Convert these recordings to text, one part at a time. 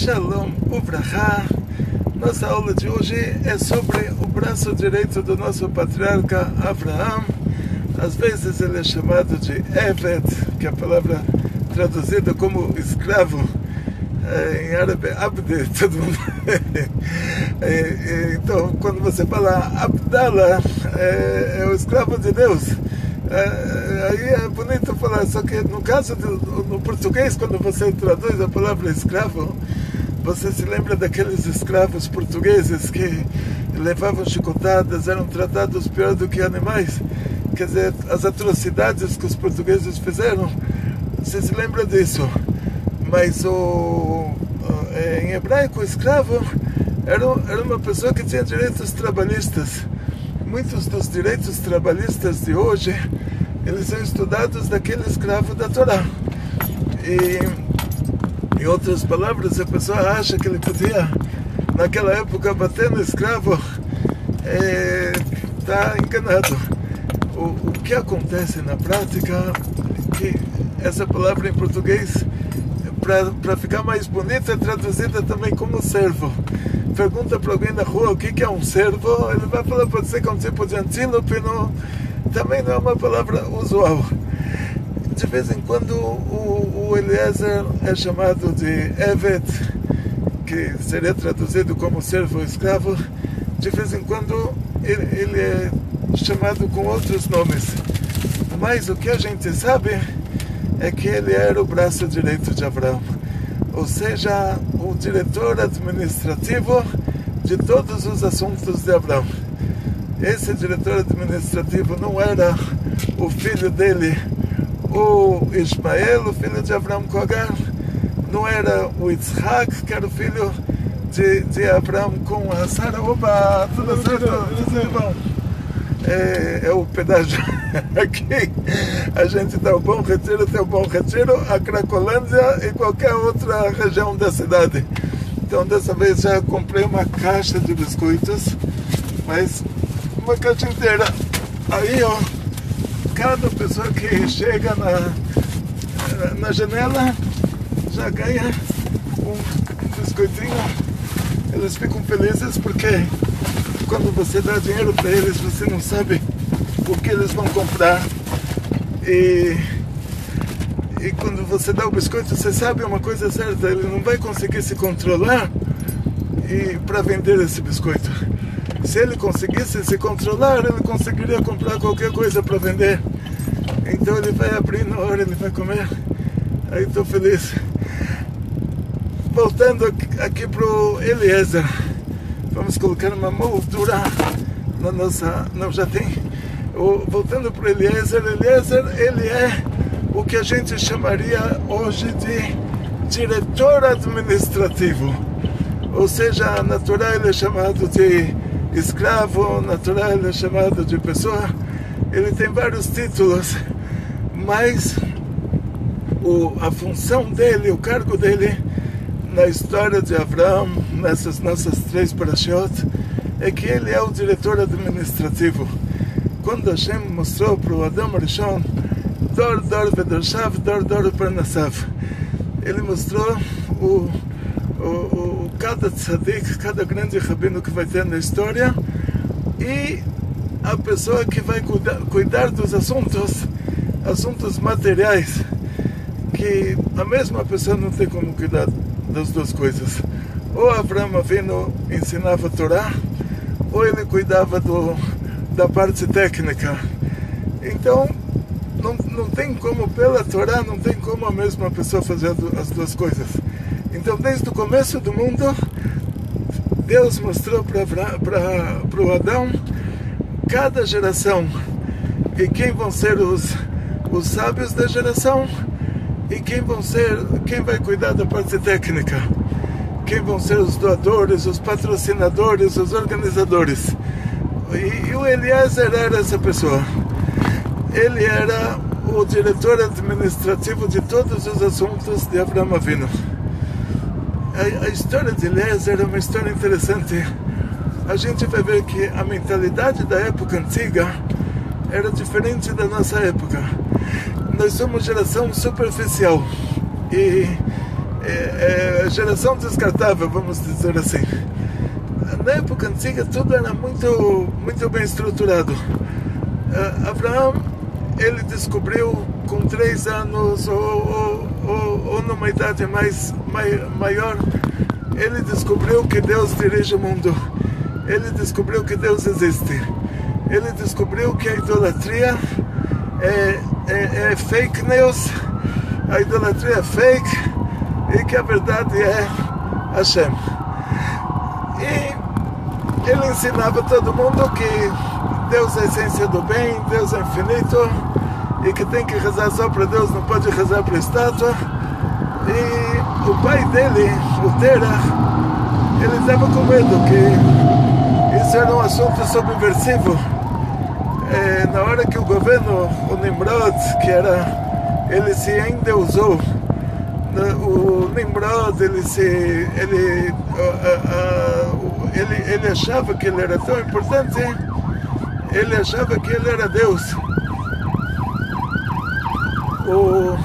Shalom Uvrahá. Nossa aula de hoje é sobre o braço direito do nosso patriarca Avraham. Às vezes ele é chamado de Evet, que é a palavra traduzida como escravo. Em árabe, Abde, todo mundo. Então, quando você fala Abdallah, é o escravo de Deus. Aí é bonito falar, só que no caso no português, quando você traduz a palavra escravo, você se lembra daqueles escravos portugueses que levavam chicotadas, eram tratados pior do que animais. Quer dizer, as atrocidades que os portugueses fizeram, você se lembra disso. Mas em hebraico, o escravo era uma pessoa que tinha direitos trabalhistas. Muitos dos direitos trabalhistas de hoje, eles são estudados daquele escravo da Torá. E, em outras palavras, a pessoa acha que ele podia, naquela época, bater no escravo, está enganado. O que acontece na prática, que essa palavra em português, para ficar mais bonita, é traduzida também como servo. Pergunta para alguém na rua o que é um servo, ele vai falar, pode ser que é um tipo de antílope, também não é uma palavra usual. De vez em quando o Eliezer é chamado de Evet, que seria traduzido como servo ou escravo. De vez em quando ele é chamado com outros nomes. Mas o que a gente sabe é que ele era o braço direito de Abraão, ou seja, o diretor administrativo de todos os assuntos de Abraão. Esse diretor administrativo não era o filho dele, o Ismael, o filho de Abraão com Agar, não era o Yitzhak, que era o filho de Abraão com a Sara. Opa, tudo certo? Tudo bom? É o pedágio. Aqui a gente dá o Bom Retiro, tem o Bom Retiro, a Cracolândia e qualquer outra região da cidade. Então dessa vez já comprei uma caixa de biscoitos, mas uma caixa inteira. Aí ó, cada pessoa que chega na janela já ganha um biscoitinho. Eles ficam felizes porque quando você dá dinheiro para eles, você não sabe o que eles vão comprar. E quando você dá o biscoito, você sabe uma coisa certa, ele não vai conseguir se controlar para vender esse biscoito. Se ele conseguisse se controlar, ele conseguiria comprar qualquer coisa para vender. Então ele vai abrir na hora, ele vai comer. Aí estou feliz. Voltando aqui para o Eliezer. Vamos colocar uma moldura na nossa... Não, já tem. Voltando para o Eliezer. Eliezer, ele é o que a gente chamaria hoje de diretor administrativo. Ou seja, na Torá ele é chamado de escravo, na Torá ele é chamado de pessoa. Ele tem vários títulos, mas a função dele, o cargo dele na história de Abraão, nessas nossas 3 parashiot, é que ele é o diretor administrativo. Quando Hashem mostrou para o Adam Rishon, Dor Dor Vedorshav, Dor Dor Parnasav, ele mostrou cada tzadik, cada grande rabino que vai ter na história, e a pessoa que vai cuidar dos assuntos materiais, que a mesma pessoa não tem como cuidar das duas coisas. Ou Avraham Avinu ensinava a Torá, ou ele cuidava da parte técnica. Então, não tem como, pela Torá, não tem como a mesma pessoa fazer as duas coisas. Então, desde o começo do mundo, Deus mostrou para o Adão cada geração e quem vão ser os sábios da geração e quem vai cuidar da parte técnica, quem vão ser os doadores, os patrocinadores, os organizadores. E o Eliezer era essa pessoa. Ele era o diretor administrativo de todos os assuntos de Avraham Avinu. A história de Eliezer é uma história interessante. A gente vai ver que a mentalidade da época antiga era diferente da nossa época. Nós somos geração superficial e geração descartável, vamos dizer assim. Na época antiga tudo era muito bem estruturado. Abraão, ele descobriu com 3 anos ou numa idade maior, ele descobriu que Deus dirige o mundo. Ele descobriu que Deus existe. Ele descobriu que a idolatria é fake news, a idolatria é fake e que a verdade é Hashem. E ele ensinava a todo mundo que Deus é a essência do bem, Deus é infinito e que tem que rezar só para Deus, não pode rezar para a estátua. E o pai dele, o Terah, ele estava com medo que isso era um assunto subversivo. Na hora que o governo, o Nimrod, ele se endeusou, o Nimrod, ele achava que ele era tão importante, ele achava que ele era Deus. O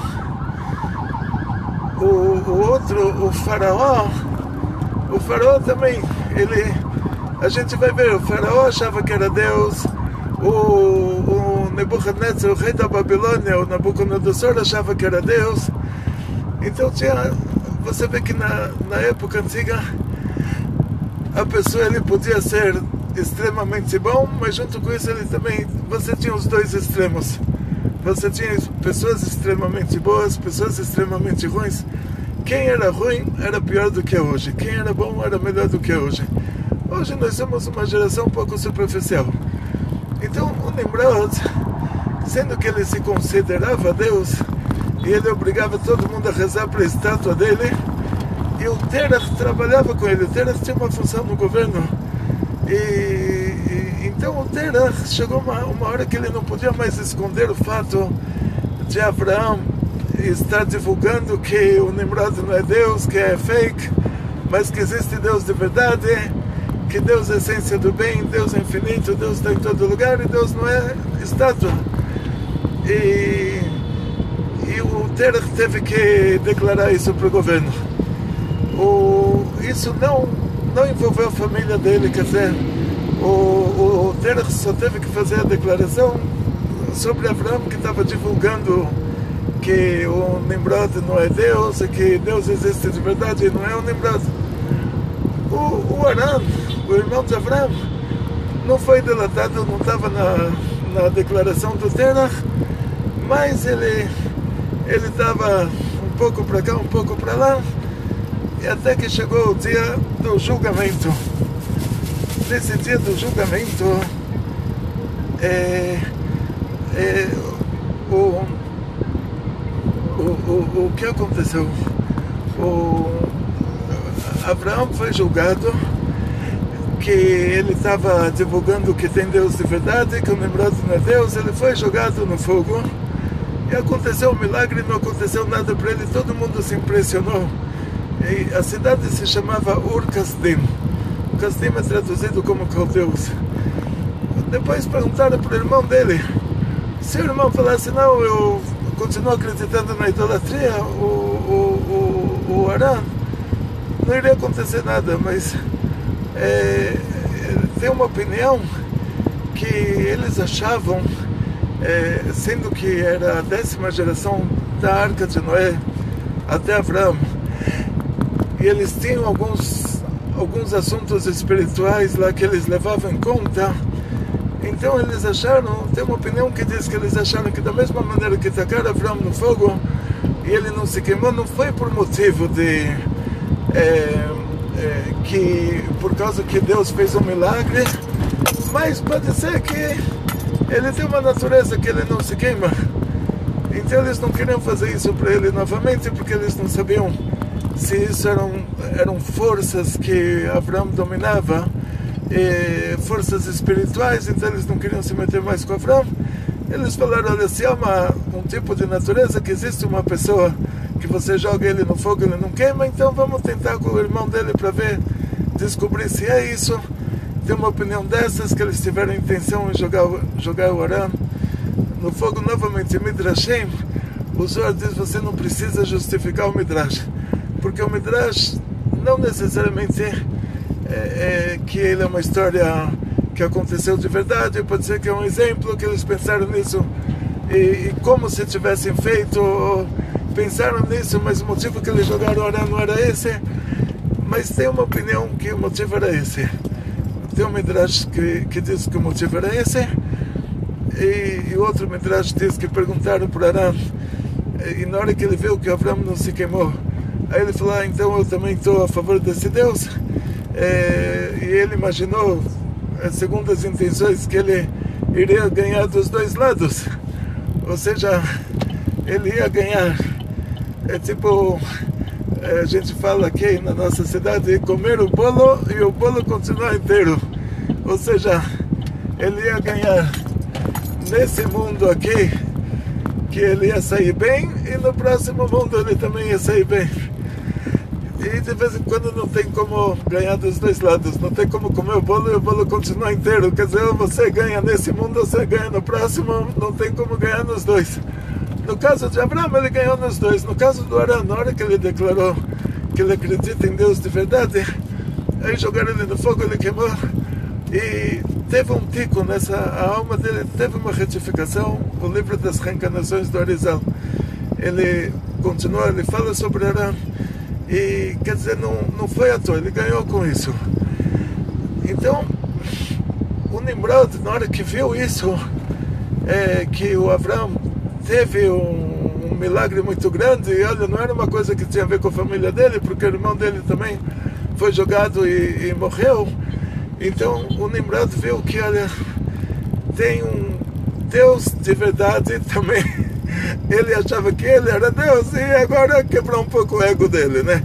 outro, o faraó também, a gente vai ver, o faraó achava que era Deus, o Nebuchadnezzar, o rei da Babilônia, o Nabucodonosor achava que era Deus. Então você vê que na época antiga a pessoa ele podia ser extremamente bom, mas junto com isso você tinha os dois extremos. Você tinha pessoas extremamente boas, pessoas extremamente ruins. Quem era ruim era pior do que é hoje. Quem era bom era melhor do que é hoje. Hoje nós somos uma geração um pouco superficial. Então o Nimrod, sendo que ele se considerava Deus, e ele obrigava todo mundo a rezar para a estátua dele, e o Terah trabalhava com ele. O Terah tinha uma função no governo. Então o Terah chegou uma hora que ele não podia mais esconder o fato de Abraão estar divulgando que o Nimrod não é Deus, que é fake, mas que existe Deus de verdade, que Deus é a essência do bem, Deus é infinito, Deus está em todo lugar e Deus não é estátua. E o Terah teve que declarar isso para o governo. Isso não envolveu a família dele, quer dizer, o Terah só teve que fazer a declaração sobre Abraão, que estava divulgando que o Nimrod não é Deus e que Deus existe de verdade e não é o Nimrod. O Aram, o irmão de Abraão, não foi delatado, não estava na declaração do Terah, mas ele estava um pouco para cá, um pouco para lá, e até que chegou o dia do julgamento. Nesse dia do julgamento, o que aconteceu? Abraão foi julgado que ele estava divulgando que tem Deus de verdade, que o Nimrod não é Deus. Ele foi jogado no fogo e aconteceu um milagre, não aconteceu nada para ele, todo mundo se impressionou. E a cidade se chamava Ur-Kasdim. Kasdim é traduzido como caldeus. Depois perguntaram para o irmão dele. Se o irmão falasse, não, eu continuo acreditando na idolatria, o Aram, não iria acontecer nada, mas tem uma opinião que eles achavam, sendo que era a 10ª geração da Arca de Noé até Abraão, e eles tinham alguns assuntos espirituais lá que eles levavam em conta. Então eles acharam, tem uma opinião que diz que eles acharam que da mesma maneira que tacaram Abraão no fogo e ele não se queimou, não foi por motivo de que por causa que Deus fez um milagre, mas pode ser que ele tem uma natureza que ele não se queima. Então eles não queriam fazer isso para ele novamente, porque eles não sabiam se isso eram forças que Abraão dominava, forças espirituais. Então eles não queriam se meter mais com Abraão. Eles falaram, olha, se há um tipo de natureza que existe uma pessoa que você joga ele no fogo, ele não queima, então vamos tentar com o irmão dele para descobrir se é isso. Tem uma opinião dessas, que eles tiveram a intenção de jogar o Aram no fogo novamente. Midrashim, o Zohar diz, você não precisa justificar o Midrash. porque o Midrash não necessariamente que ele é uma história que aconteceu de verdade, pode ser que é um exemplo que eles pensaram nisso e como se tivessem feito, pensaram nisso, mas o motivo que eles jogaram Arã não era esse. Mas tem uma opinião que o motivo era esse. Tem um Midrash que diz que o motivo era esse, e outro Midrash diz que perguntaram para Arã, e na hora que ele viu que Avram não se queimou, aí ele falou, então eu também estou a favor desse Deus. E ele imaginou, segundo as intenções, que ele iria ganhar dos dois lados, ou seja, ele ia ganhar, tipo, a gente fala aqui na nossa cidade, comer o bolo e o bolo continuar inteiro, ou seja, ele ia ganhar nesse mundo aqui, que ele ia sair bem, e no próximo mundo ele também ia sair bem. E de vez em quando não tem como ganhar dos dois lados, não tem como comer o bolo e o bolo continuar inteiro, quer dizer, ou você ganha nesse mundo ou você ganha no próximo, não tem como ganhar nos dois. No caso de Abraão, ele ganhou nos dois. No caso do Arã, na hora que ele declarou que ele acredita em Deus de verdade, aí jogaram ele no fogo, ele queimou, e teve um tico nessa, a alma dele teve uma retificação. O livro das reencarnações do Arizal, ele continua, ele fala sobre Arã, e quer dizer, não foi à toa, ele ganhou com isso. Então o Nimrod, na hora que viu isso, que o Avrão teve um milagre muito grande, e olha, não era uma coisa que tinha a ver com a família dele, porque o irmão dele também foi jogado e morreu. Então o Nimrod viu que, olha, tem um Deus de verdade também. Ele achava que ele era Deus, e agora quebrou um pouco o ego dele, né?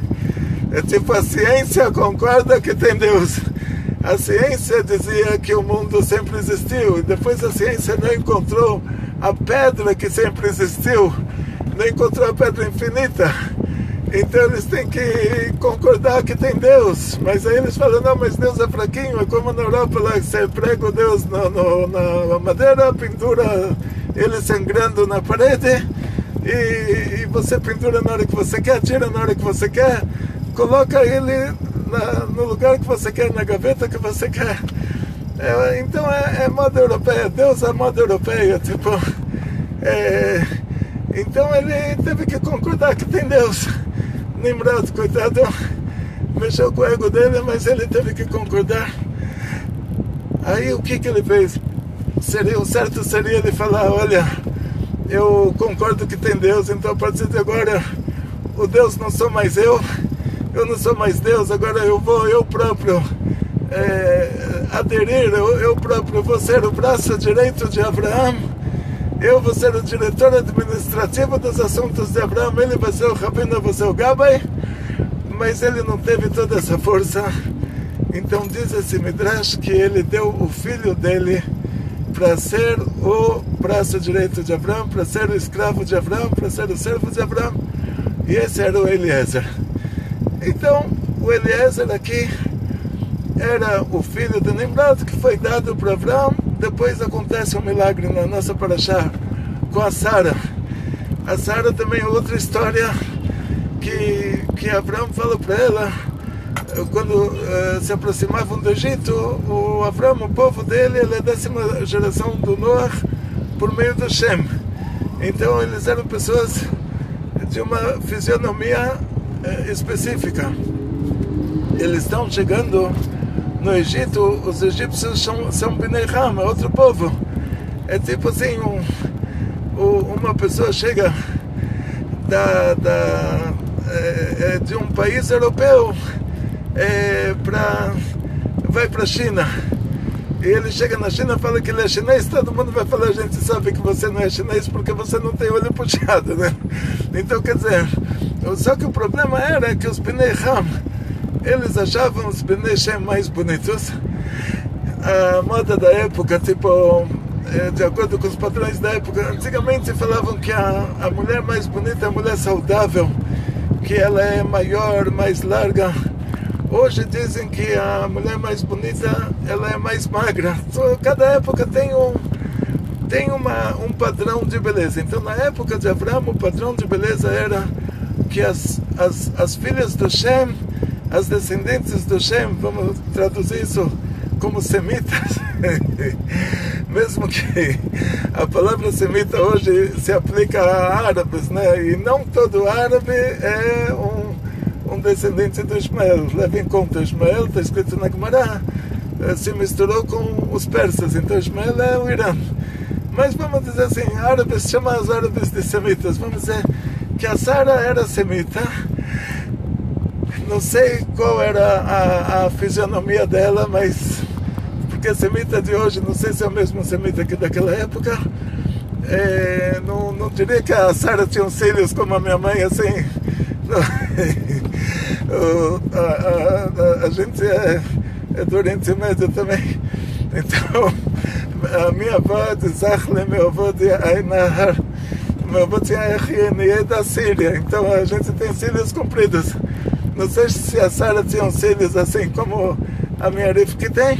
É tipo, a ciência concorda que tem Deus. A ciência dizia que o mundo sempre existiu, e depois a ciência não encontrou a pedra que sempre existiu, não encontrou a pedra infinita. Então eles têm que concordar que tem Deus. Mas aí eles falam, não, mas Deus é fraquinho. É como na Europa, lá, você prega o Deus na madeira, pendura ele sangrando na parede, e você pendura na hora que você quer, tira na hora que você quer, coloca ele no lugar que você quer, na gaveta que você quer. Então é moda europeia, Deus é moda europeia, tipo, então ele teve que concordar que tem Deus. Nimrod, coitado, mexeu com o ego dele, mas ele teve que concordar. Aí o que ele fez? O certo seria ele falar, olha, eu concordo que tem Deus, então a partir de agora o Deus não sou mais eu não sou mais Deus, agora eu vou eu próprio aderir, eu próprio vou ser o braço direito de Abraão, eu vou ser o diretor administrativo dos assuntos de Abraão, ele vai ser o rabino, eu vou ser o Gabai. Mas ele não teve toda essa força. Então diz esse Midrash que ele deu o filho dele para ser o braço direito de Abraão, para ser o escravo de Abraão, para ser o servo de Abraão, e esse era o Eliezer. Então o Eliezer aqui era o filho de Nimrod, que foi dado para Abraão. Depois acontece um milagre na nossa Parashá com a Sara. A Sara também é outra história que Abraão fala para ela, quando se aproximavam do Egito, o Abraão, o povo dele, ele é a 10ª geração do Noah por meio do Shem. Então eles eram pessoas de uma fisionomia específica. Eles estão chegando no Egito, os egípcios são Bnei Ham, é outro povo. É tipo assim, uma pessoa chega de um país europeu, vai para a China, e ele chega na China e fala que ele é chinês, todo mundo vai falar, a gente sabe que você não é chinês porque você não tem olho puxado, né? Então, quer dizer, só que o problema era que os Bnei Ham, eles achavam os Bnei Shem mais bonitos. A moda da época, tipo, de acordo com os padrões da época, antigamente falavam que a mulher mais bonita é a mulher saudável, que ela é maior, mais larga. Hoje dizem que a mulher mais bonita, ela é mais magra. Então, cada época tem um padrão de beleza. Então, na época de Abraão, o padrão de beleza era que as filhas do Shem, as descendentes do Shem, vamos traduzir isso como semitas, mesmo que a palavra semita hoje se aplica a árabes, né? E não todo árabe é um descendente do Ismael. Leve em conta, Ismael está escrito na Gemara, se misturou com os persas, então Ismael é o Irã. Mas vamos dizer assim, árabes, chama os árabes de semitas. Vamos dizer que a Sara era semita. Não sei qual era a fisionomia dela, mas porque a semita de hoje, não sei se é o mesmo semita que daquela época. Não diria que a Sara tinha uns cílios como a minha mãe, assim. A gente é do Oriente Médio também. Então, a minha avó de Zachle, meu avô de Ainahar, meu avô tinha RNE da Síria, então a gente tem cílios compridos. Não sei se a Sara tinha uns cílios assim como a minha Rivka tem,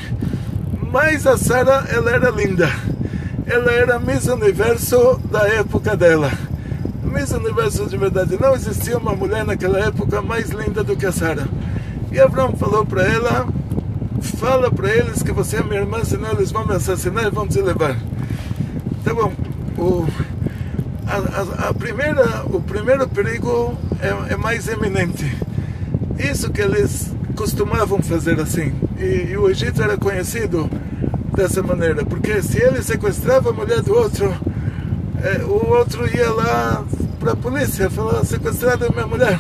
mas a Sara, ela era linda. Ela era Miss Universo da época dela. Miss Universo de verdade. Não existia uma mulher naquela época mais linda do que a Sara. E Abraão falou para ela: fala para eles que você é minha irmã, senão eles vão me assassinar e vão te levar. Tá bom. O primeiro perigo é mais eminente. Isso que eles costumavam fazer assim. E o Egito era conhecido dessa maneira, porque se ele sequestrava a mulher do outro, o outro ia lá para a polícia falar: sequestrada a minha mulher.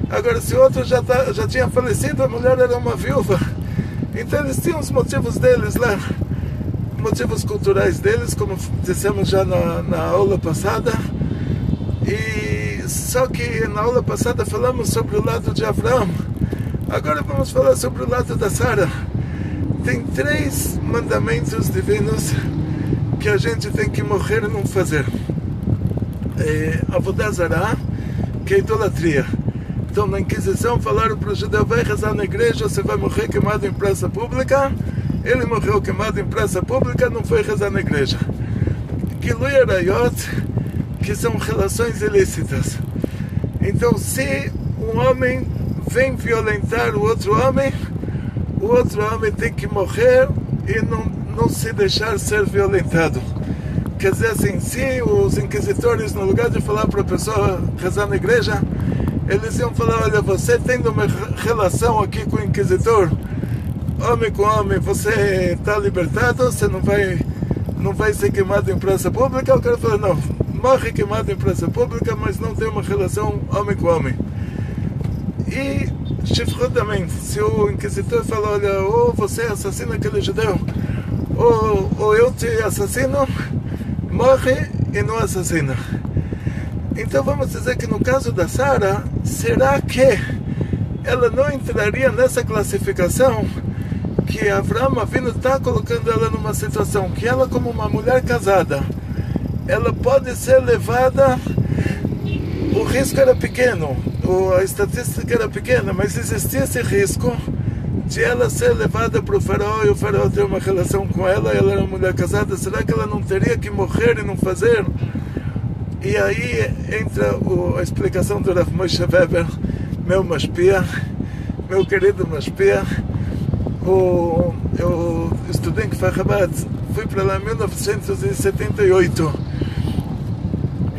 Agora, se o outro já tinha falecido, a mulher era uma viúva. Então eles tinham os motivos deles lá, motivos culturais deles, como dissemos já na aula passada. E só que na aula passada falamos sobre o lado de Abraão. Agora vamos falar sobre o lado da Sara. Tem 3 mandamentos divinos que a gente tem que morrer e não fazer. Avodah Zarah, que é idolatria. Então na Inquisição falaram para o judeu: vai rezar na igreja, você vai morrer queimado em praça pública. Ele morreu queimado em praça pública, não foi rezar na igreja. Gilui Arayot, que são relações ilícitas. Então, se um homem vem violentar o outro homem tem que morrer e não se deixar ser violentado. Quer dizer assim, se os inquisitores, no lugar de falar para a pessoa rezar na igreja, eles iam falar: olha, você tendo uma relação aqui com o inquisitor, homem com homem, você está libertado, você não vai ser queimado em praça pública. O cara fala: não, morre queimado em praça pública, mas não tem uma relação homem com homem. E chifrou também, se o inquisitor fala: olha, ou você assassina aquele judeu, ou eu te assassino, morre e não assassina. Então vamos dizer que no caso da Sara, será que ela não entraria nessa classificação que Avraham Avinu está colocando ela numa situação que ela, como uma mulher casada, ela pode ser levada, o risco era pequeno, a estatística era pequena, mas existia esse risco de ela ser levada para o faraó e o faraó ter uma relação com ela era uma mulher casada. Será que ela não teria que morrer e não fazer? E aí entra a explicação do Rav Moshe Weber, meu mashpia, meu querido mashpia. Eu estudei em Kfar Chabad, fui para lá em 1978.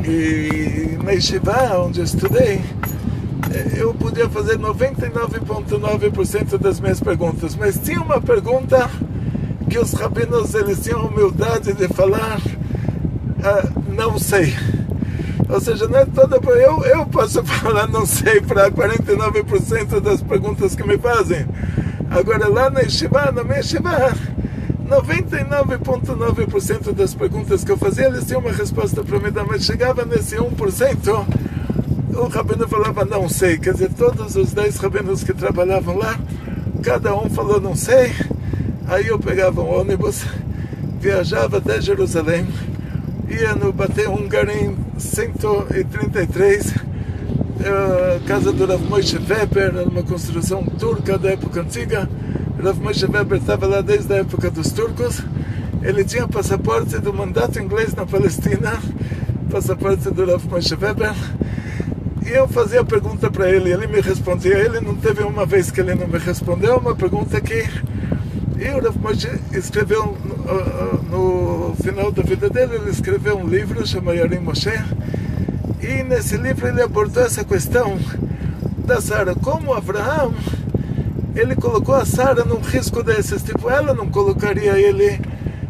E na Yeshiva, onde eu estudei, eu podia fazer 99,9% das minhas perguntas, mas tinha uma pergunta que os rabinos, eles tinham a humildade de falar: não sei. Ou seja, não é toda... Eu posso falar não sei para 49% das perguntas que me fazem. Agora lá na Yeshiva, na minha Yeshiva, 99,9% das perguntas que eu fazia, eles tinham uma resposta para me dar, mas chegava nesse 1%, o rabino falava não sei. Quer dizer, todos os 10 rabinos que trabalhavam lá, cada um falou não sei. Aí eu pegava um ônibus, viajava até Jerusalém, ia no Bate Hungarim 133, casa do Rav Moshe Weber, era uma construção turca da época antiga. Rav Moshe Weber estava lá desde a época dos turcos. Ele tinha passaporte do mandato inglês na Palestina, passaporte do Rav Moshe Weber. E eu fazia pergunta para ele me respondia. Ele não teve uma vez que ele não me respondeu, uma pergunta que o Rav Moshe escreveu no final da vida dele. Ele escreveu um livro chamado Yarim Moshe, e nesse livro ele abordou essa questão da Sara, como Abraão, ele colocou a Sara num risco desses, tipo, ela não colocaria ele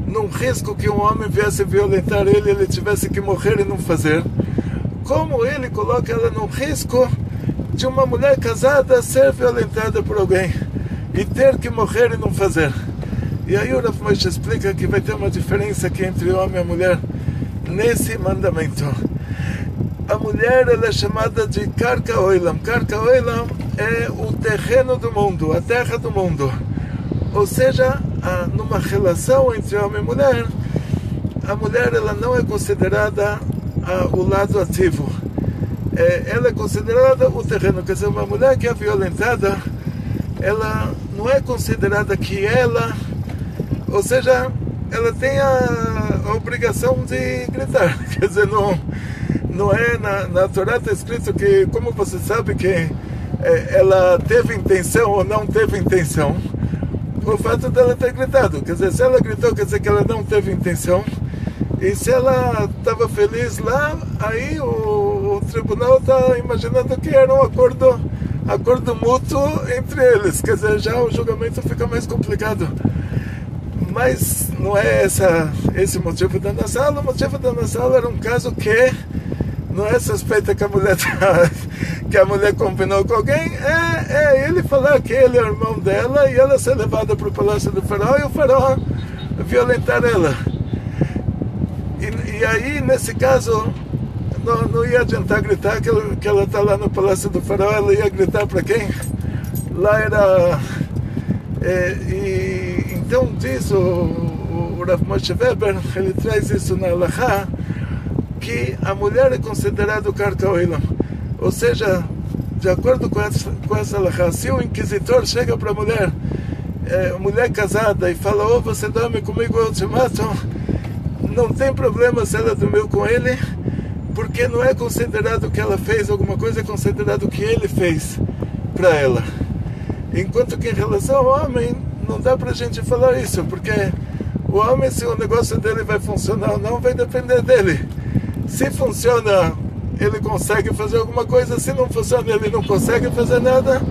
num risco que um homem viesse violentar ele tivesse que morrer e não fazer. Como ele coloca ela num risco de uma mulher casada ser violentada por alguém e ter que morrer e não fazer. E aí o Rav Moshe explica que vai ter uma diferença aqui entre o homem e a mulher nesse mandamento. A mulher, ela é chamada de Karka Oilam. Karka Oilam é o terreno do mundo, a terra do mundo. Ou seja, numa relação entre homem e mulher, a mulher ela não é considerada o lado ativo. Ela é considerada o terreno. Quer dizer, uma mulher que é violentada, ela não é considerada que ela, ou seja, ela tem a obrigação de gritar. Quer dizer, não é na Torá está escrito que, como você sabe que ela teve intenção ou não teve intenção, o fato dela ter gritado. Quer dizer, se ela gritou, quer dizer que ela não teve intenção. E se ela estava feliz lá, aí o tribunal está imaginando que era um acordo mútuo entre eles. Quer dizer, já o julgamento fica mais complicado. Mas não é esse motivo da Nassala. O motivo da Nassala era um caso que não é suspeita que a mulher combinou com alguém. Ele falar que ele é o irmão dela e ela ser levada para o palácio do faraó e o faraó violentar ela. E aí, nesse caso, não ia adiantar gritar que ela está lá no palácio do faraó. Ela ia gritar para quem? Lá era... então diz o Rav Moshe Weber, ele traz isso na Halachá, que a mulher é considerada o Karka Oilam. Ou seja, de acordo com essa Halachá, se o inquisitor chega para a mulher casada, e fala, você dorme comigo ou eu te mato, não tem problema se ela dormiu com ele, porque não é considerado que ela fez alguma coisa, é considerado que ele fez para ela. Enquanto que em relação ao homem, não dá para a gente falar isso, porque o homem, se o negócio dele vai funcionar ou não, vai depender dele. Se funciona, ele consegue fazer alguma coisa. Se não funciona, ele não consegue fazer nada.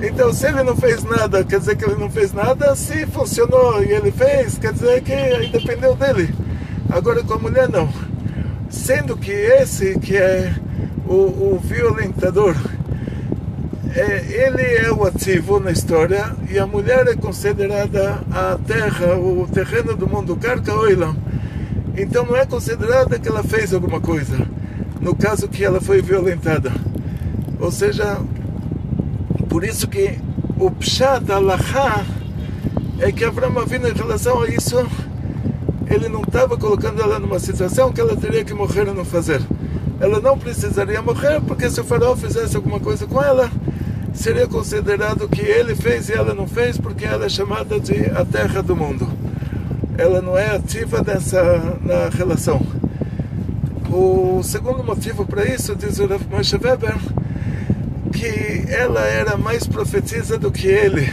Então, se ele não fez nada, quer dizer que ele não fez nada. Se funcionou e ele fez, quer dizer que aí dependeu dele. Agora, com a mulher, não. Sendo que esse que é o violentador, ele é o ativo na história, e a mulher é considerada a terra, o terreno do mundo, Karka Oilam. Então não é considerada que ela fez alguma coisa, no caso que ela foi violentada. Ou seja, por isso que o Pshat Halachá é que Avraham Avinu, em relação a isso, ele não estava colocando ela numa situação que ela teria que morrer e não fazer. Ela não precisaria morrer, porque se o faraó fizesse alguma coisa com ela, seria considerado que ele fez e ela não fez, porque ela é chamada de a terra do mundo. Ela não é ativa na relação. O segundo motivo para isso, diz o Rav Moshe Weber, que ela era mais profetisa do que ele.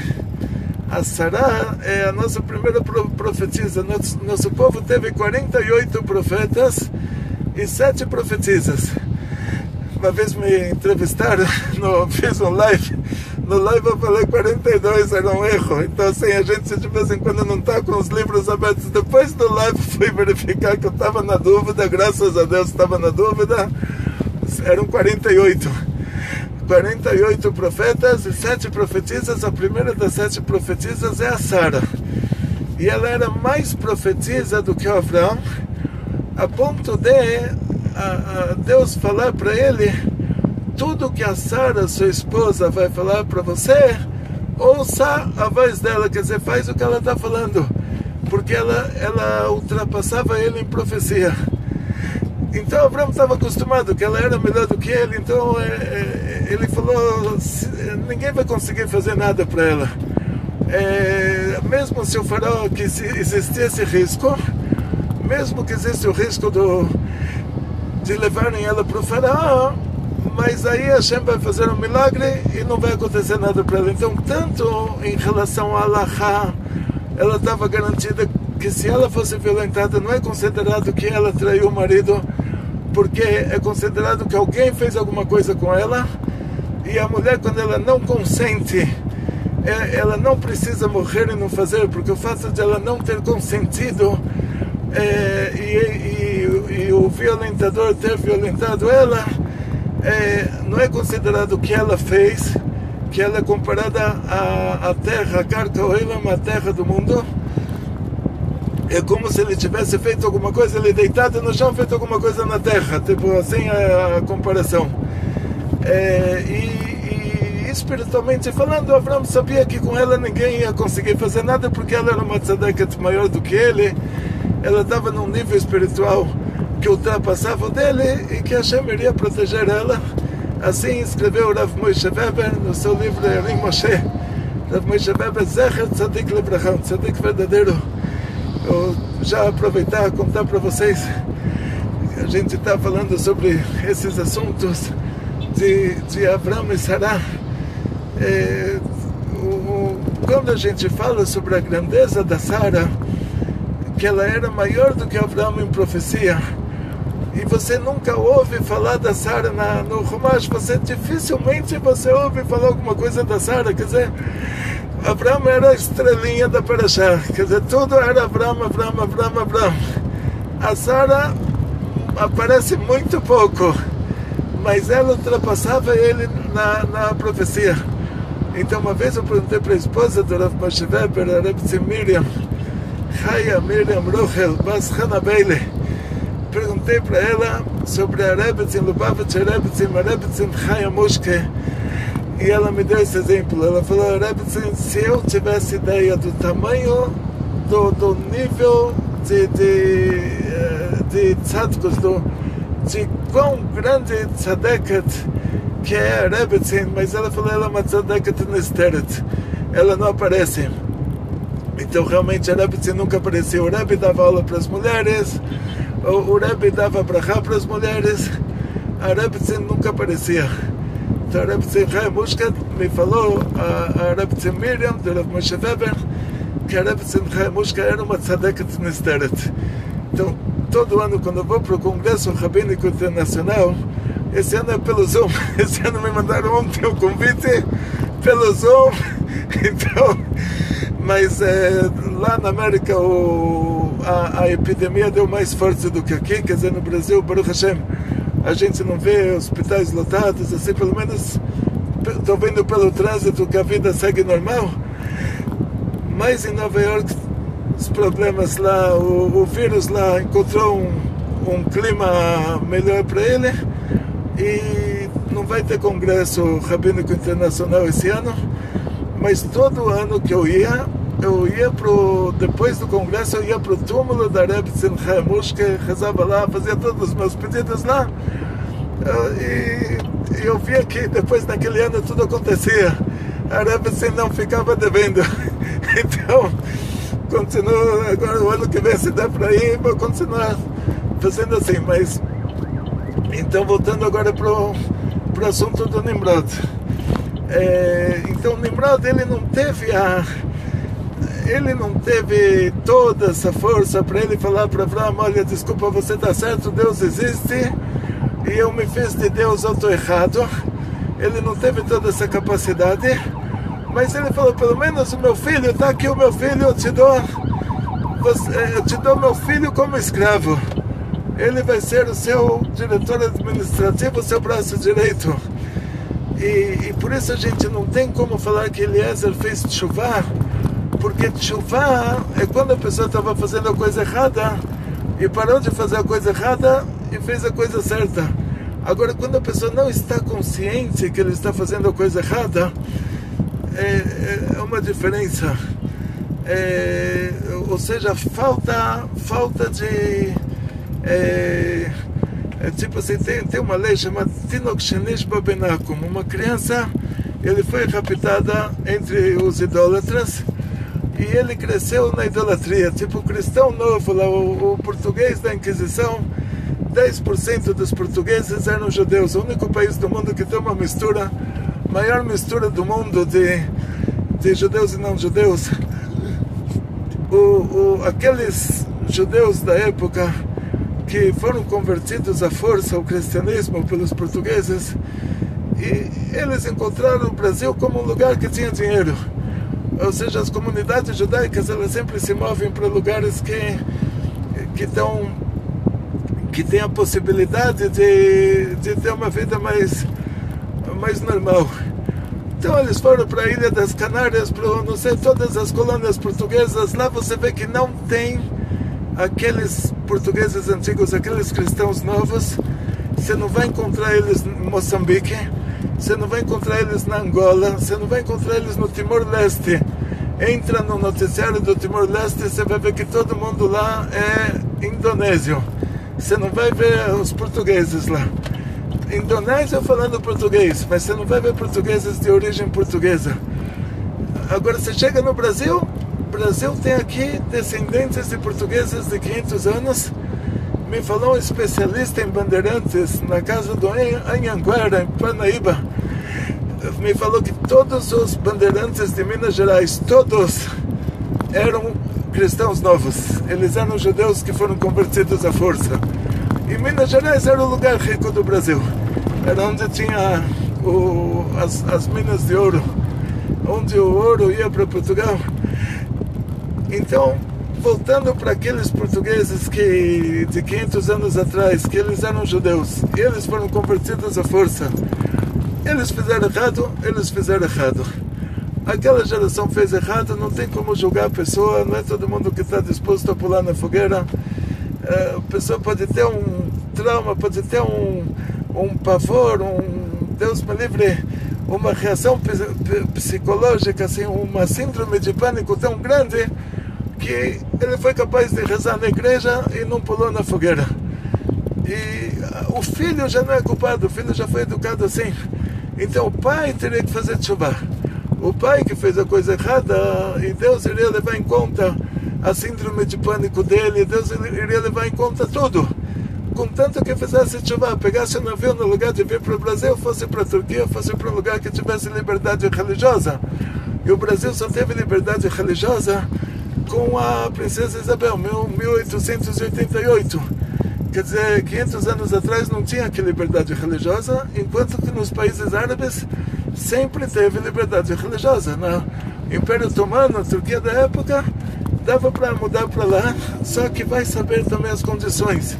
A Sará é a nossa primeira profetisa. Nosso povo teve 48 profetas e 7 profetisas. Uma vez me entrevistaram, fiz um live. No live eu falei 42, era um erro. Então assim, a gente de vez em quando não está com os livros abertos. Depois do live fui verificar que eu estava na dúvida, graças a Deus estava na dúvida. Eram 48. 48 profetas e 7 profetisas. A primeira das 7 profetisas é a Sara. E ela era mais profetisa do que o Avraham, a ponto de Deus falar para ele: tudo que a Sara, sua esposa, vai falar para você, ouça a voz dela, quer dizer, faz o que ela está falando, porque ela ultrapassava ele em profecia. Então Abraão estava acostumado que ela era melhor do que ele, então ele falou: ninguém vai conseguir fazer nada para ela. Mesmo se o faraó, que existia esse risco, mesmo que existe o risco de levarem ela para o faraó, mas aí Hashem vai fazer um milagre e não vai acontecer nada para ela. Então, tanto em relação a Allahá, ela estava garantida que se ela fosse violentada, não é considerado que ela traiu o marido, porque é considerado que alguém fez alguma coisa com ela, e a mulher, quando ela não consente, ela não precisa morrer e não fazer, porque o fato de ela não ter consentido e o violentador ter violentado ela, não é considerado que ela fez, que ela é comparada à terra, a Karka Olam, a terra do mundo. É como se ele tivesse feito alguma coisa, ele deitado no chão, feito alguma coisa na terra, tipo assim a comparação. E espiritualmente falando, Avraham sabia que com ela ninguém ia conseguir fazer nada, porque ela era uma tzedeket maior do que ele, ela estava num nível espiritual que ultrapassava o dele e que Hashem iria proteger ela. Assim escreveu Rav Moshe Weber no seu livro Erim Moshe. Rav Moshe Weber, Zecher Tzadik Levracham, Tzadik verdadeiro. Eu já aproveitar e contar para vocês, a gente está falando sobre esses assuntos de Avraham e Sará. Quando a gente fala sobre a grandeza da Sara, que ela era maior do que Avraham em profecia, e você nunca ouve falar da Sara no Rumash, dificilmente você ouve falar alguma coisa da Sara, quer dizer, Avraham era a estrelinha da Parashá, quer dizer, tudo era Avraham. A Sara aparece muito pouco, mas ela ultrapassava ele na profecia. Então uma vez eu perguntei para a esposa do Rav Moshe Weber, a Rebbe Miriam, Chaya Miriam Rochel, Bas Hana Beile, perguntei para ela sobre a Rebbe Lubavitch, a Rebbe Chaya Mushke, e ela me deu esse exemplo. Ela falou, Rebbe, se eu tivesse ideia do tamanho do nível de tzadkus, de quão grande tzadeket que é a Rebbe, mas ela falou, ela é uma tzadeket nesteret, ela não aparece. Então realmente a Rebbe nunca apareceu. O Rebbe dava aula para as mulheres, o Rebbe dava brachá para as mulheres, a Rebbe nunca aparecia. Então a Rebbe Chaya Mushke me falou, a Rebbe Miriam, do Rav Moshe Weber, que a Rebbe Chaya Mushke era uma tzadeket nesteret. Então todo ano quando eu vou para o Congresso Rabínico Internacional, esse ano é pelo Zoom, esse ano me mandaram ontem o convite pelo Zoom, então, mas lá na América a epidemia deu mais forte do que aqui, quer dizer, no Brasil, Baruch Hashem, a gente não vê hospitais lotados, assim, pelo menos estou vendo pelo trânsito que a vida segue normal, mas em Nova York os problemas lá, o vírus lá encontrou um clima melhor para ele e não vai ter congresso rabínico internacional esse ano, mas todo ano que eu ia depois do congresso, eu ia para o túmulo da Rebbe Chaya Mushke, rezava lá, fazia todos os meus pedidos lá, e eu via que depois daquele ano tudo acontecia, a Rebbe não ficava devendo. Então continuo, agora o ano que vem, se der para ir, vou continuar fazendo assim. Mas então voltando agora para o assunto do Nimrod, então o Nimrod ele não teve toda essa força para ele falar para Avraham, olha, desculpa, você está certo, Deus existe e eu me fiz de Deus, eu estou errado. Ele não teve toda essa capacidade, mas ele falou, pelo menos o meu filho, está aqui o meu filho, eu te dou meu filho como escravo, ele vai ser o seu diretor administrativo, o seu braço direito. E por isso a gente não tem como falar que Eliezer fez tshuvá, porque tshuvá é quando a pessoa estava fazendo a coisa errada e parou de fazer a coisa errada e fez a coisa certa. Agora, quando a pessoa não está consciente que ele está fazendo a coisa errada, é uma diferença. Ou seja, falta de... tipo assim, tem uma lei chamada Tinok Shenish Babenakum. Uma criança, ele foi raptada entre os idólatras e ele cresceu na idolatria, tipo o cristão novo lá, o português da Inquisição, 10% dos portugueses eram judeus. O único país do mundo que tem uma mistura, maior mistura do mundo de judeus e não judeus. Aqueles judeus da época que foram convertidos à força ao cristianismo pelos portugueses, e eles encontraram o Brasil como um lugar que tinha dinheiro. Ou seja, as comunidades judaicas, elas sempre se movem para lugares que têm a possibilidade de ter uma vida mais normal. Então eles foram para a Ilha das Canárias, para, não sei, todas as colônias portuguesas. Lá você vê que não tem aqueles portugueses antigos, aqueles cristãos novos. Você não vai encontrar eles em Moçambique, você não vai encontrar eles na Angola, você não vai encontrar eles no Timor-Leste. Entra no noticiário do Timor-Leste, você vai ver que todo mundo lá é indonésio. Você não vai ver os portugueses lá. Indonésia falando português, mas você não vai ver portugueses de origem portuguesa. Agora você chega no Brasil, o Brasil tem aqui descendentes de portugueses de 500 anos. Me falou um especialista em bandeirantes na casa do Anhanguera, em Parnaíba. Me falou que todos os bandeirantes de Minas Gerais, todos eram cristãos novos. Eles eram judeus que foram convertidos à força. E Minas Gerais era o lugar rico do Brasil. Era onde tinha as minas de ouro, onde o ouro ia para Portugal. Então, voltando para aqueles portugueses que de 500 anos atrás, que eles eram judeus, e eles foram convertidos à força. Eles fizeram errado. Aquela geração fez errado, não tem como julgar a pessoa, não é todo mundo que está disposto a pular na fogueira. A pessoa pode ter um trauma, pode ter um pavor, Deus me livre, uma reação psicológica, assim, uma síndrome de pânico tão grande que ele foi capaz de rezar na igreja e não pulou na fogueira. E o filho já não é culpado, o filho já foi educado assim. Então o pai teria que fazer tshuva. O pai que fez a coisa errada, e Deus iria levar em conta a síndrome de pânico dele, Deus iria levar em conta tudo. Contanto que fizesse tshuva, pegasse um navio no lugar de vir para o Brasil, fosse para a Turquia, fosse para um lugar que tivesse liberdade religiosa. E o Brasil só teve liberdade religiosa com a princesa Isabel, 1888. Quer dizer, 500 anos atrás não tinha que liberdade religiosa, enquanto que nos países árabes sempre teve liberdade religiosa. No Império Otomano, a Turquia da época, dava para mudar para lá, só que vai saber também as condições.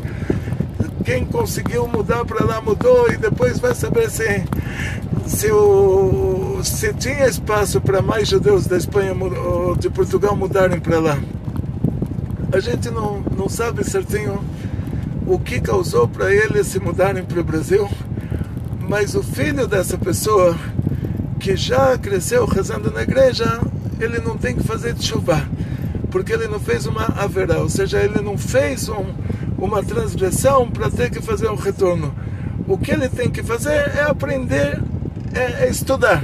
Quem conseguiu mudar para lá mudou, e depois vai saber se tinha espaço para mais judeus da Espanha ou de Portugal mudarem para lá. A gente não sabe certinho o que causou para eles se mudarem para o Brasil, mas o filho dessa pessoa que já cresceu rezando na igreja, ele não tem que fazer tshuva, porque ele não fez uma averá, ou seja, ele não fez uma transgressão para ter que fazer um retorno. O que ele tem que fazer é aprender, é estudar.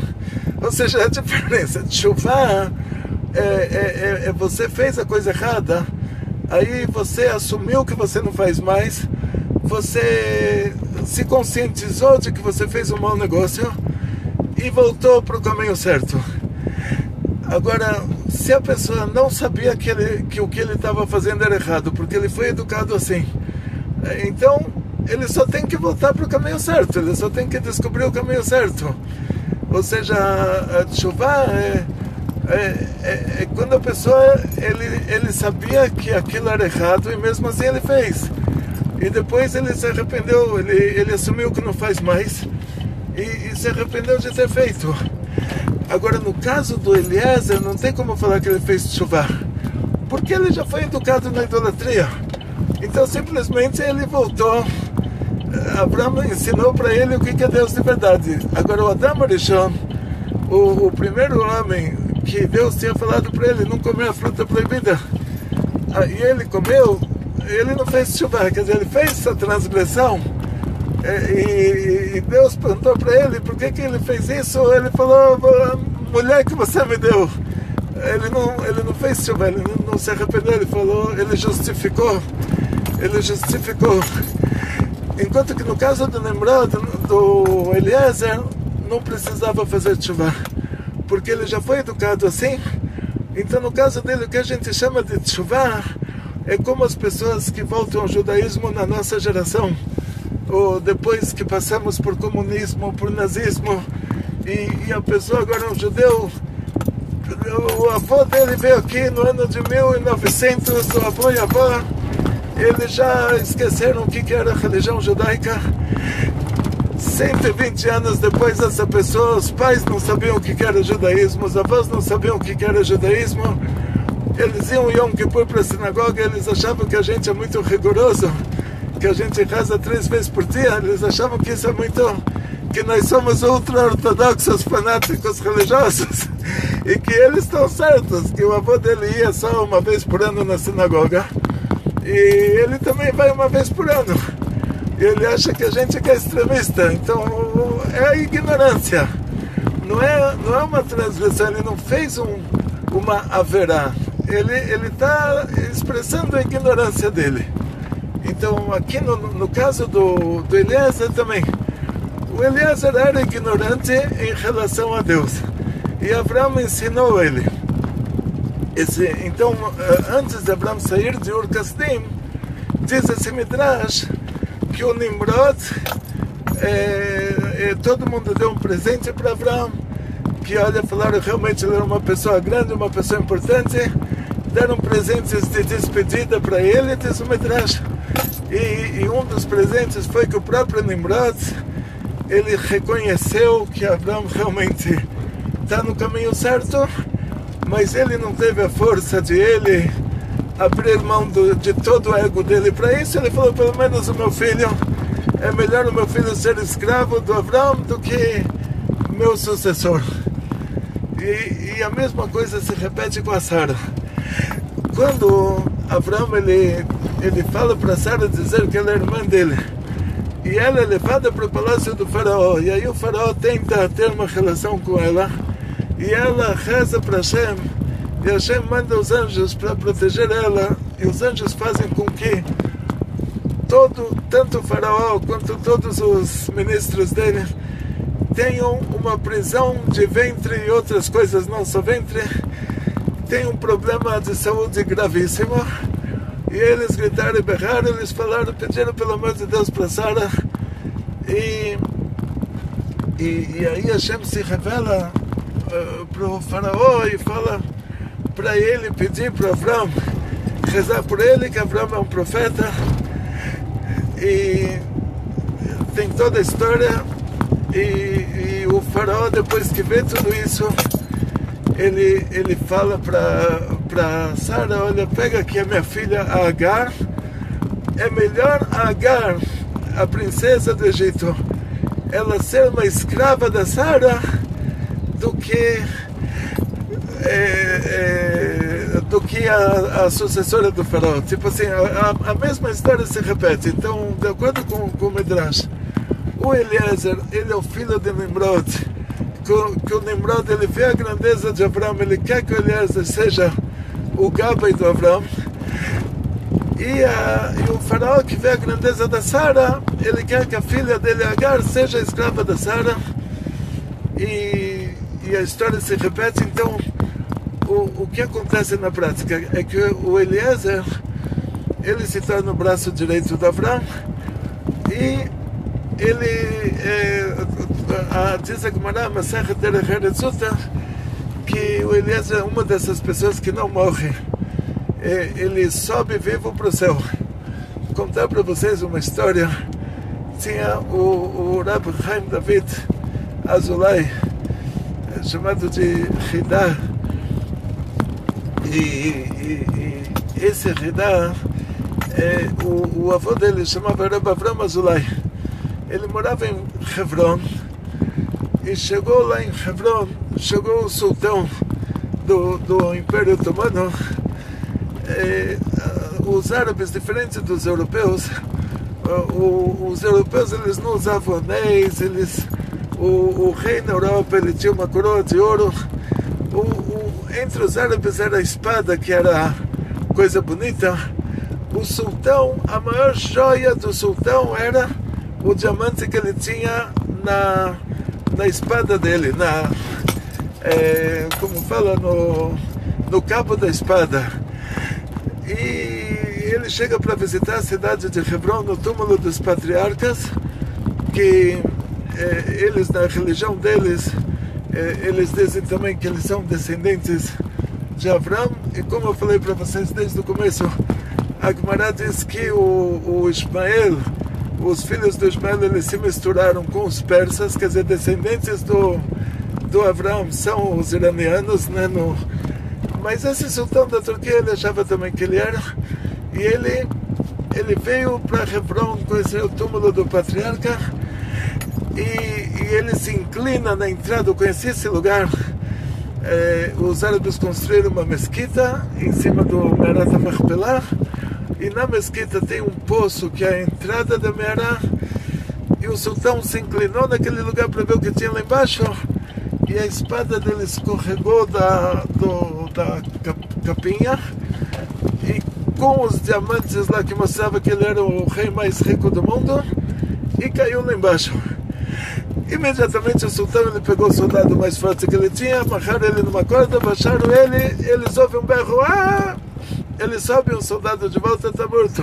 Ou seja, a diferença de tshuva é você fez a coisa errada, aí você assumiu que você não faz mais, você se conscientizou de que você fez um mau negócio e voltou para o caminho certo. Agora, se a pessoa não sabia que o que ele estava fazendo era errado, porque ele foi educado assim, então ele só tem que voltar para o caminho certo, ele só tem que descobrir o caminho certo. Ou seja, a tshuva é quando a pessoa ele sabia que aquilo era errado e mesmo assim ele fez. E depois ele se arrependeu, ele assumiu que não faz mais e se arrependeu de ter feito. Agora, no caso do Eliezer, não tem como falar que ele fez tshuva, porque ele já foi educado na idolatria. Então, simplesmente, ele voltou. Abraão ensinou para ele o que é Deus de verdade. Agora, o Adam Arishon, o primeiro homem que Deus tinha falado para ele não comer a fruta proibida, e ele comeu, ele não fez tshuva, quer dizer, ele fez essa transgressão. E Deus perguntou para ele por que ele fez isso. Ele falou: mulher que você me deu. Ele não fez tshuva, ele não se arrependeu, ele falou, ele justificou. Enquanto que no caso do Nimrod, do Eliezer, não precisava fazer tshuva, porque ele já foi educado assim. Então, no caso dele, o que a gente chama de tshuva é como as pessoas que voltam ao judaísmo na nossa geração, ou depois que passamos por comunismo, por nazismo, e a pessoa agora é um judeu. O avô dele veio aqui no ano de 1900, o avô e a avó, eles já esqueceram o que era a religião judaica. 120 anos depois dessa pessoa, os pais não sabiam o que era judaísmo, os avós não sabiam o que era judaísmo. Eles iam Yom Kippur para a sinagoga, eles achavam que a gente é muito rigoroso, que a gente reza 3 vezes por dia. Eles achavam que isso é muito, que nós somos ultra-ortodoxos, fanáticos religiosos, e que eles estão certos, que o avô dele ia só uma vez por ano na sinagoga, e ele também vai uma vez por ano. E ele acha que a gente é extremista. Então é a ignorância, não é uma transgressão. Ele não fez uma haverá, ele está expressando a ignorância dele. Então aqui no caso do Eliezer também, o Eliezer era ignorante em relação a Deus, e Abraão ensinou ele. Então, antes de Abraão sair de Ur Kasdim, diz esse Midrash que o Nimrod, todo mundo deu um presente para Abraão, que olha, falaram realmente ele era uma pessoa grande, uma pessoa importante, deram presentes de despedida para ele, diz o Midrash. E um dos presentes foi que o próprio Nimrod, ele reconheceu que Abraão realmente está no caminho certo, mas ele não teve a força de ele abrir mão de todo o ego dele para isso. Ele falou, pelo menos o meu filho, é melhor o meu filho ser escravo do Abraão do que meu sucessor. E a mesma coisa se repete com a Sara. Quando Abraão ele fala para Sara dizer que ela é irmã dele, e ela é levada para o palácio do faraó, e aí o faraó tenta ter uma relação com ela, e ela reza para Hashem, e Hashem manda os anjos para proteger ela, e os anjos fazem com que tanto o faraó quanto todos os ministros dele tenham uma prisão de ventre e outras coisas, não só ventre, tem um problema de saúde gravíssimo. E eles gritaram e berraram, eles falaram, pediram pelo amor de Deus para Sara. E aí Hashem se revela para o faraó e fala para ele pedir para Abraão, rezar por ele, que Abraão é um profeta. E tem toda a história. E o faraó, depois que vê tudo isso, ele fala para Sara, olha, pega aqui a minha filha Agar, é melhor Agar, a princesa do Egito, ela ser uma escrava da Sara do que a sucessora do faraó. Tipo assim, a mesma história se repete. Então, de acordo com o Midrash, o Eliezer, ele é o filho de Nimrod, que o Nimrod ele vê a grandeza de Abraão, ele quer que o Eliezer seja o Gabai do Abraão, e o faraó que vê a grandeza da Sara, ele quer que a filha dele, Agar, seja a escrava da Sara, e a história se repete. Então o que acontece na prática é que o Eliezer, ele se torna o braço direito do Abraão, e ele diz a Gemara Masechet Derech Eretz Zuta que o Eliezer é uma dessas pessoas que não morre, ele sobe vivo para o céu. Vou contar para vocês uma história. Tinha o Rabbi Chaim David Azulay, chamado de Hidá, e esse Hidá, o avô dele chamava Rabbi Avram Azulay. Ele morava em Hebron, e chegou lá em Hebron, chegou o sultão do Império Otomano. Os árabes, diferentes dos europeus, os europeus eles não usavam anéis, o rei na Europa ele tinha uma coroa de ouro. Entre os árabes era a espada, que era coisa bonita. O sultão, a maior joia do sultão era o diamante que ele tinha na espada dele, como fala, no cabo da espada. E ele chega para visitar a cidade de Hebron, no túmulo dos patriarcas, que eles, na religião deles, eles dizem também que eles são descendentes de Abraão. E como eu falei para vocês desde o começo, a Gemara diz que o Ismael, os filhos do Ismael, eles se misturaram com os persas, quer dizer, descendentes do Abraão são os iranianos, né? Mas esse sultão da Turquia, ele achava também que ele era, e ele veio para Hebron conhecer o túmulo do patriarca, e ele se inclina na entrada. Eu conheci esse lugar. Os árabes construíram uma mesquita em cima do Me'arat HaMachpelah, e na mesquita tem um poço que é a entrada da Me'ará, e o sultão se inclinou naquele lugar para ver o que tinha lá embaixo, e a espada dele escorregou da capinha, e com os diamantes lá que mostrava que ele era o rei mais rico do mundo, e caiu lá embaixo. Imediatamente o sultão, ele pegou o soldado mais forte que ele tinha, amarraram ele numa corda, baixaram ele, eles ouvem um berro, ele sobe, um soldado de volta está morto.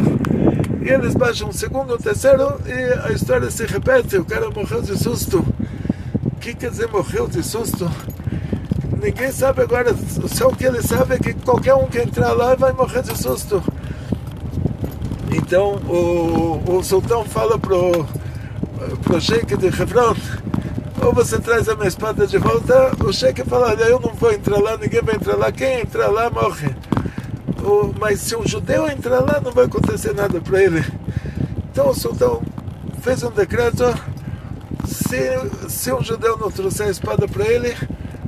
E eles baixam um segundo, um terceiro, e a história se repete. O cara morreu de susto. O que quer dizer morreu de susto? Ninguém sabe agora. Só o que ele sabe é que qualquer um que entrar lá vai morrer de susto. Então o sultão fala pro sheik de Hebron: ou você traz a minha espada de volta. O sheik fala: olha, eu não vou entrar lá, ninguém vai entrar lá, quem entrar lá morre. Mas se um judeu entrar lá, não vai acontecer nada para ele. Então o sultão fez um decreto: se um judeu não trouxer a espada para ele,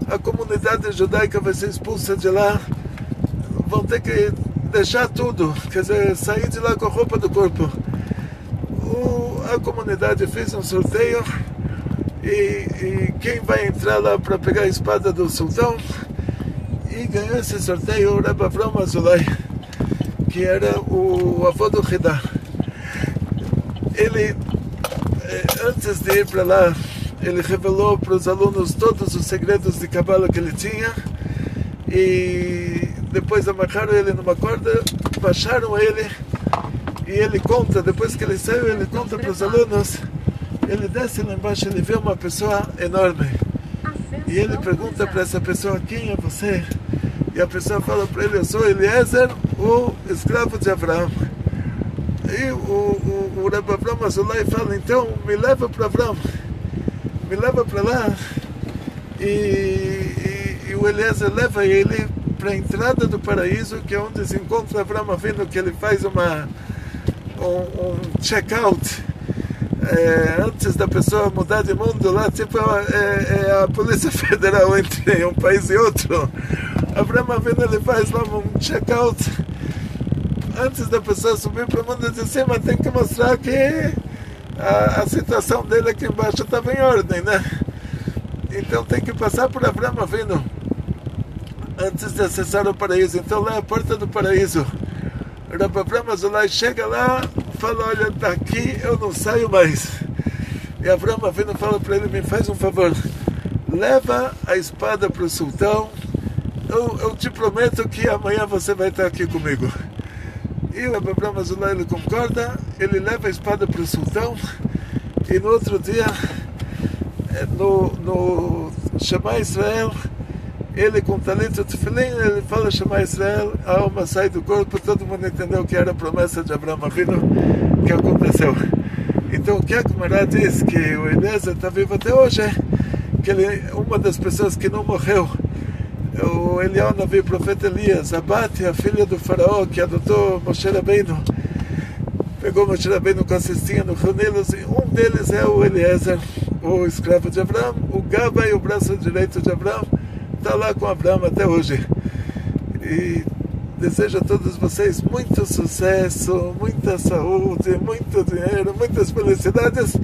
a comunidade judaica vai ser expulsa de lá, vão ter que deixar tudo, quer dizer, sair de lá com a roupa do corpo. A comunidade fez um sorteio, e quem vai entrar lá para pegar a espada do sultão, e ganhou esse sorteio o Rabbi Avraham Azulay, que era o avô do Hidá. Ele, antes de ir para lá, ele revelou para os alunos todos os segredos de Kabbalah que ele tinha, e depois amarraram ele numa corda, baixaram ele, e ele conta, depois que ele saiu, ele conta para os alunos. Ele desce lá embaixo, ele vê uma pessoa enorme, e ele pergunta para essa pessoa: quem é você? E a pessoa fala para ele: eu sou Eliezer, o escravo de Abraão. E o Rabbi Avraham Azulay fala: então me leva para Abraão, me leva para lá. E o Eliezer leva ele para a entrada do paraíso, que é onde se encontra Abraão Avinu, que ele faz um check-out. Antes da pessoa mudar de mundo lá, tipo a Polícia Federal entre um país e outro. Abraão Avinu, ele faz lá um check-out antes da pessoa subir para o mundo de cima. Tem que mostrar que a situação dele aqui embaixo estava em ordem, né? Então tem que passar por Abraão Avinu antes de acessar o paraíso. Então lá é a porta do paraíso. Rabbi Avraham Azulay chega lá, fala: olha, daqui eu não saio mais. E Abraão Avinu fala para ele: me faz um favor, leva a espada para o sultão, eu te prometo que amanhã você vai estar aqui comigo. E o Rabbi Avraham Azulay, ele concorda, ele leva a espada para o sultão, e no outro dia, no Shema Israel, ele com talit e tefilim, ele fala Shema Israel, a alma sai do corpo, todo mundo entendeu que era a promessa de Abraão Avinu que aconteceu. Então o que a Gemara diz, que o Eliezer está vivo até hoje, que ele, uma das pessoas que não morreu, o Eliyahu Navi, o profeta Elias, Abate, a filha do faraó, que adotou Moshe Rabbeinu, pegou Moshe Rabbeinu com a cestinha no Rio Nilo, e um deles é o Eliezer, o escravo de Abraão. O Gaba, o braço direito de Abraão, está lá com Abraão até hoje. E desejo a todos vocês muito sucesso, muita saúde, muito dinheiro, muitas felicidades.